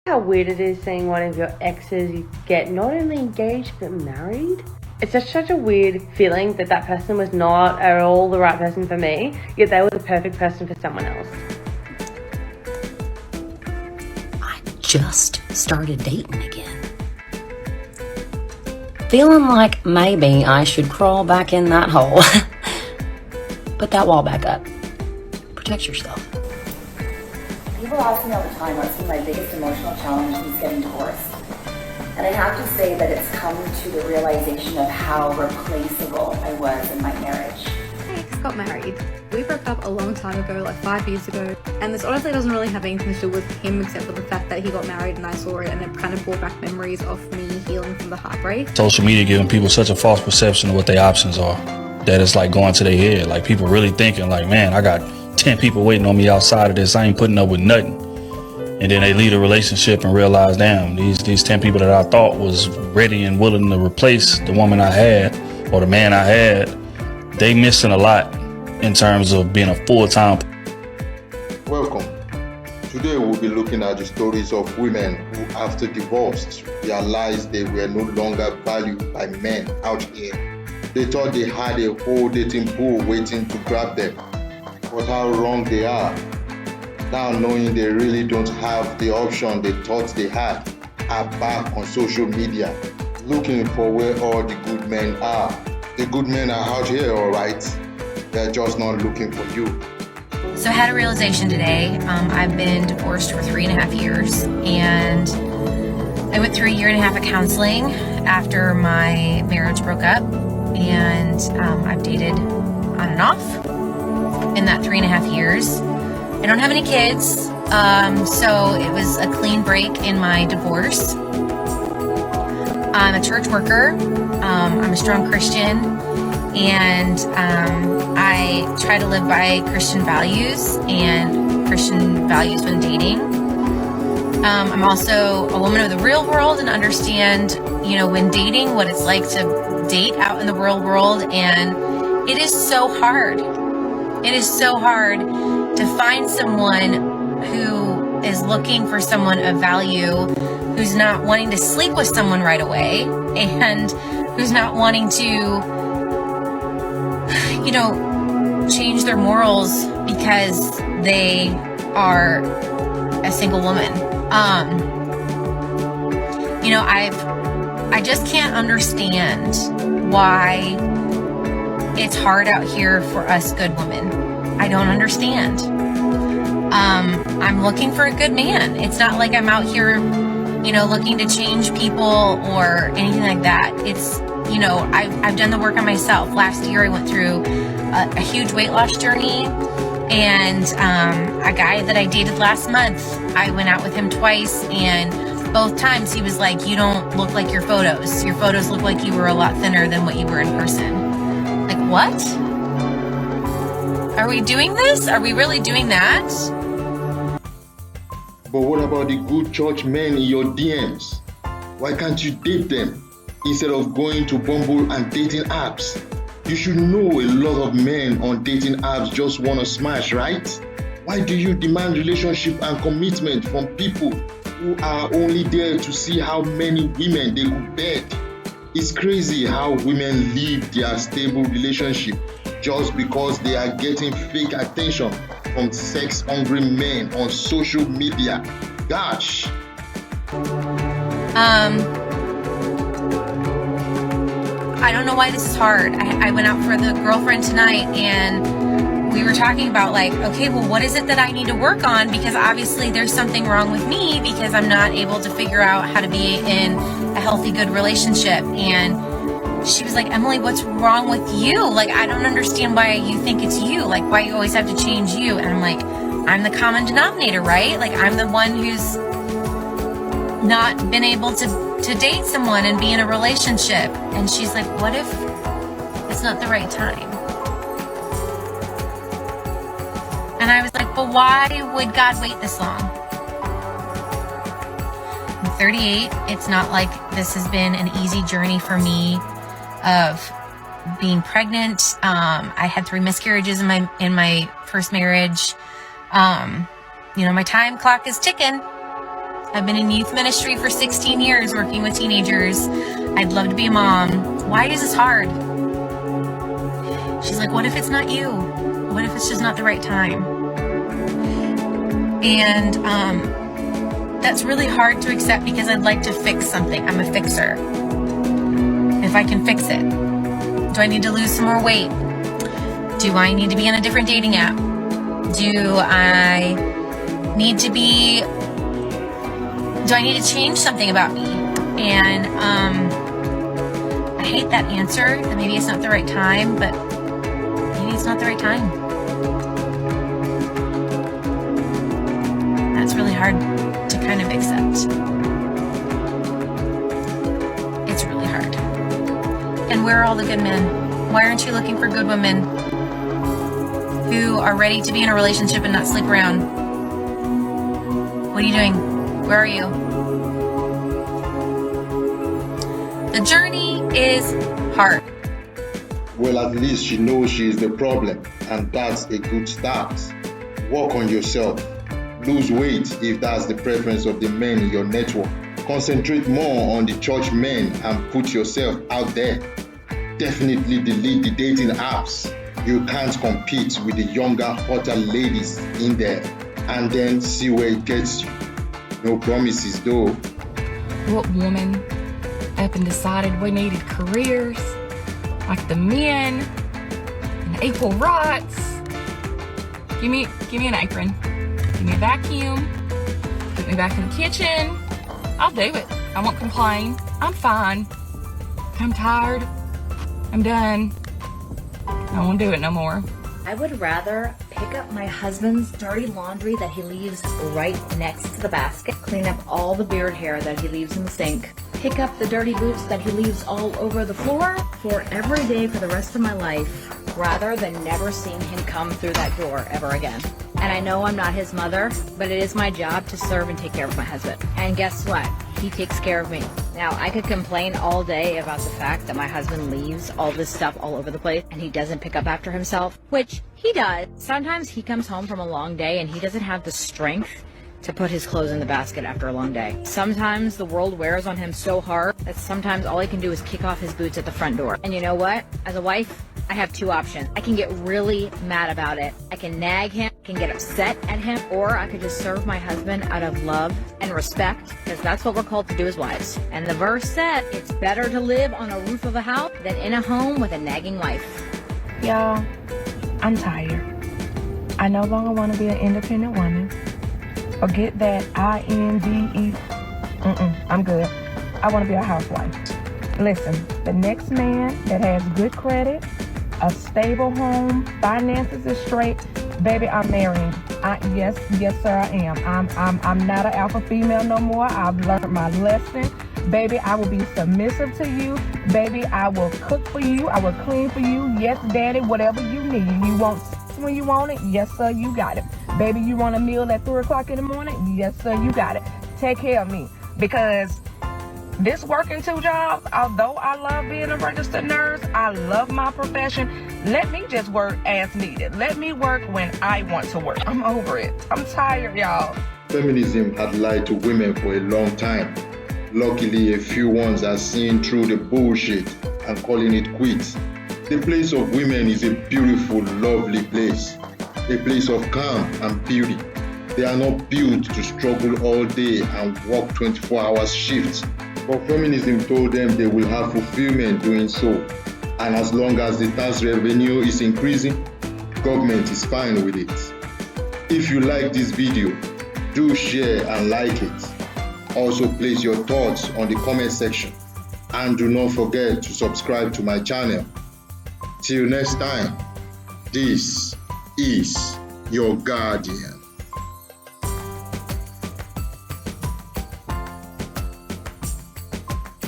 How weird it is seeing one of your exes get not only engaged but married. It's just such a weird feeling that that person was not at all the right person for me, yet they were the perfect person for someone else. I just started dating again. Feeling like maybe I should crawl back in that hole. Put that wall back up. Protect yourself. People ask me all the time what's been my biggest emotional challenge since getting divorced. And I have to say that it's come to the realization of how replaceable I was in my marriage. My ex got married. We broke up a long time ago, like 5 years ago. And this honestly doesn't really have anything to do with him except for the fact that he got married and I saw it, and it kind of brought back memories of me healing from the heartbreak. Social media giving people such a false perception of what their options are, that it's like going to their head. Like people really thinking like, man, I got 10 people waiting on me outside of this. I ain't putting up with nothing. And then they leave a relationship and realize, damn, these 10 people that I thought was ready and willing to replace the woman I had or the man I had, they missing a lot in terms of being a full-time. Welcome. Today we'll be looking at the stories of women who, after divorce, realized they were no longer valued by men out here. They thought they had a whole dating pool waiting to grab them. But how wrong they are. Now knowing they really don't have the option they thought they had, are back on social media, looking for where all the good men are. The good men are out here, all right. They're just not looking for you. So I had a realization today. I've been divorced for 3.5 years, and I went through 1.5 years of counseling after my marriage broke up, and I've dated on and off in that 3.5 years. I don't have any kids, so it was a clean break in my divorce. I'm a church worker, I'm a strong Christian, and I try to live by Christian values and Christian values when dating. I'm also a woman of the real world and understand, when dating, what it's like to date out in the real world, and it is so hard. It is so hard to find someone who is looking for someone of value, who's not wanting to sleep with someone right away, and who's not wanting to, change their morals because they are a single woman. I just can't understand why it's hard out here for us good women. I don't understand. I'm looking for a good man. It's not like I'm out here, looking to change people or anything like that. It's, I've done the work on myself. Last year I went through a huge weight loss journey, and a guy that I dated last month, I went out with him twice, and both times he was like, you don't look like your photos. Your photos look like you were a lot thinner than what you were in person. Like, what? Are we doing this? Are we really doing that? But what about the good church men in your DMs? Why can't you date them instead of going to Bumble and dating apps? You should know a lot of men on dating apps just want to smash, right? Why do you demand relationship and commitment from people who are only there to see how many women they could bed? It's crazy how women leave their stable relationship just because they are getting fake attention from sex-hungry men on social media. Gosh. I don't know why this is hard. I went out for the girlfriend tonight, and we were talking about okay, well, what is it that I need to work on? Because obviously there's something wrong with me because I'm not able to figure out how to be in a healthy, good relationship. And she was like, Emily, what's wrong with you? I don't understand why you think it's you. Why you always have to change you. And I'm like, I'm the common denominator, right? I'm the one who's not been able to date someone and be in a relationship. And she's like, what if it's not the right time? And I was like, well, why would God wait this long? I'm 38. It's not like this has been an easy journey for me of being pregnant. I had 3 miscarriages in my first marriage. My time clock is ticking. I've been in youth ministry for 16 years working with teenagers. I'd love to be a mom. Why is this hard? She's like, what if it's not you? What if it's just not the right time? And that's really hard to accept because I'd like to fix something. I'm a fixer. If I can fix it. Do I need to lose some more weight? Do I need to be on a different dating app? Do I need to change something about me? And I hate that answer, that maybe it's not the right time, but maybe it's not the right time. That's really hard to kind of accept. It's really hard. And where are all the good men? Why aren't you looking for good women who are ready to be in a relationship and not sleep around? What are you doing? Where are you? The journey is hard. Well, at least she knows she is the problem, and that's a good start. Work on yourself. Lose weight if that's the preference of the men in your network. Concentrate more on the church men and put yourself out there. Definitely delete the dating apps. You can't compete with the younger, hotter ladies in there, and then see where it gets you. No promises though. What woman up and decided we needed careers like the men and equal rights? Give me an apron. Give me a vacuum. Put me back in the kitchen. I'll do it. I won't complain. I'm fine. I'm tired. I'm done. I won't do it no more. I would rather pick up my husband's dirty laundry that he leaves right next to the basket, clean up all the beard hair that he leaves in the sink, pick up the dirty boots that he leaves all over the floor for every day for the rest of my life, rather than never seeing him come through that door ever again. And I know I'm not his mother, but it is my job to serve and take care of my husband. And guess what? He takes care of me. Now, I could complain all day about the fact that my husband leaves all this stuff all over the place and he doesn't pick up after himself, which he does. Sometimes he comes home from a long day and he doesn't have the strength to put his clothes in the basket after a long day. Sometimes the world wears on him so hard that sometimes all he can do is kick off his boots at the front door. And you know what? As a wife, I have two options. I can get really mad about it. I can nag him, can get upset at him, or I could just serve my husband out of love and respect, because that's what we're called to do as wives. And the verse said, it's better to live on a roof of a house than in a home with a nagging wife. Y'all, I'm tired. I no longer want to be an independent woman. Forget that INDE. I'm good. I want to be a housewife. Listen, the next man that has good credit, a stable home, finances is straight, baby, I'm marrying. Yes, sir, I am. I'm not an alpha female no more. I've learned my lesson. Baby, I will be submissive to you. Baby, I will cook for you. I will clean for you. Yes, daddy, whatever you need. You want when you want it? Yes, sir, you got it. Baby, you want a meal at 3 o'clock in the morning? Yes, sir, you got it. Take care of me. Because this working 2 jobs, although I love being a registered nurse, I love my profession. Let me just work as needed. Let me work when I want to work. I'm over it. I'm tired, y'all. Feminism had lied to women for a long time. Luckily, a few ones are seeing through the bullshit and calling it quits. The place of women is a beautiful, lovely place. A place of calm and beauty. They are not built to struggle all day and work 24-hour shifts. But feminism told them they will have fulfillment doing so. And as long as the tax revenue is increasing, government is fine with it. If you like this video, do share and like it. Also place your thoughts on the comment section. And do not forget to subscribe to my channel. Till next time, this is your guardian.